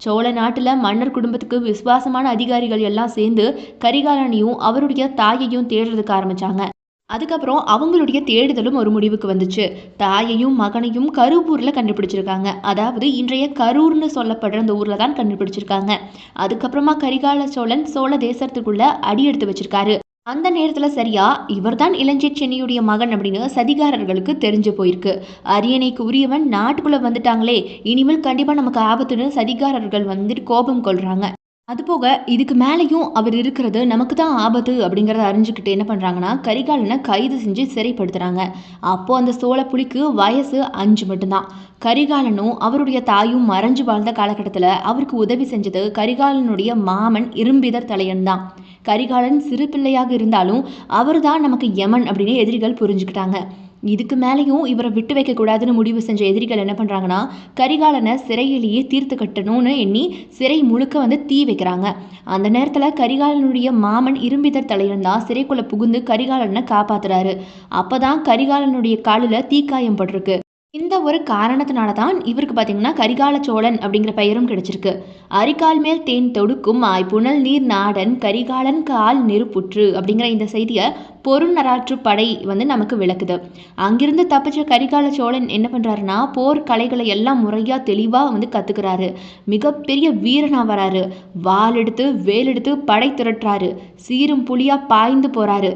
சோழ நாட்டுல மன்னர் குடும்பத்துக்கு விசுவாசமான அதிகாரிகள் எல்லாம் சேர்ந்து கரிகாலனையும் அவருடைய தாயையும் தேடுறதுக்கு ஆரம்பிச்சாங்க. அதுக்கப்புறம் அவங்களுடைய தேடுதலும் ஒரு முடிவுக்கு வந்துச்சு. தாயையும் மகனையும் கரூர்ல கண்டுபிடிச்சிருக்காங்க. அதாவது இன்றைய கரூர்னு சொல்லப்படுற அந்த ஊர்ல தான் கண்டுபிடிச்சிருக்காங்க. அதுக்கப்புறமா கரிகால சோழன் சோழ தேசத்துக்குள்ள அடி எடுத்து வச்சிருக்காரு. அந்த நேரத்துல சரியா இவர்தான் இளஞ்சே சென்னியுடைய மகன் அப்படின்னு சதிகாரர்களுக்கு தெரிஞ்சு போயிருக்கு. அரியணைக்கு உரியவன் நாட்டுக்குள்ள வந்துட்டாங்களே, இனிமேல் கண்டிப்பா நமக்கு ஆபத்துன்னு சதிகாரர்கள் வந்துட்டு கோபம் கொள்றாங்க. அதுபோக இதுக்கு மேலேயும் அவர் இருக்கிறது நமக்கு தான் ஆபத்து அப்படிங்கிறத அறிஞ்சுக்கிட்டு என்ன பண்ணுறாங்கன்னா கரிகாலனை கைது செஞ்சு சிறைப்படுத்துகிறாங்க. அப்போது அந்த சோழ புலிக்கு வயசு 5 மட்டும்தான். கரிகாலனும் அவருடைய தாயும் மறைஞ்சு வாழ்ந்த காலகட்டத்தில் அவருக்கு உதவி செஞ்சது கரிகாலனுடைய மாமன் இரும்பிதர் தலையன் தான். கரிகாலன் சிறு பிள்ளையாக இருந்தாலும் அவர் தான் நமக்கு யமன் அப்படின்னு எதிரிகள் புரிஞ்சுக்கிட்டாங்க. இதுக்கு மேலேயும் இவரை விட்டு வைக்க கூடாதுன்னு முடிவு செஞ்ச எதிரிகள் என்ன பண்றாங்கன்னா கரிகாலனை சிறையிலேயே தீர்த்து கட்டணும்னு எண்ணி சிறை முழுக்க தீ வைக்கிறாங்க. அந்த நேரத்துல கரிகாலனுடைய மாமன் இரும்பிதர் தலைவன் தான் சிறைக்குள்ள புகுந்து கரிகாலனை காப்பாத்துறாரு. அப்பதான் கரிகாலனுடைய காலில் தீக்காயம் பட்டிருக்கு. இந்த ஒரு காரணத்தினால தான் இவருக்கு பார்த்தீங்கன்னா கரிகால சோழன் அப்படிங்கிற பெயரும் கிடைச்சிருக்கு. அரிகால் மேல் தேன் தொடுக்கும் புனல் நீர் நாடன் கரிகாலன் கால் நெருப்புற்று அப்படிங்கிற இந்த செய்தியை பொருநராற்று படை நமக்கு விளக்குது. அங்கிருந்து தப்பிச்ச கரிகால சோழன் என்ன பண்றாருன்னா போர் கலைகளை எல்லாம் முறையா தெளிவா கத்துக்கிறாரு. மிகப்பெரிய வீரனா வராரு. வாள் எடுத்து வேல் எடுத்து படை திரட்டுறாரு. சீரும் புலியா பாய்ந்து போறாரு.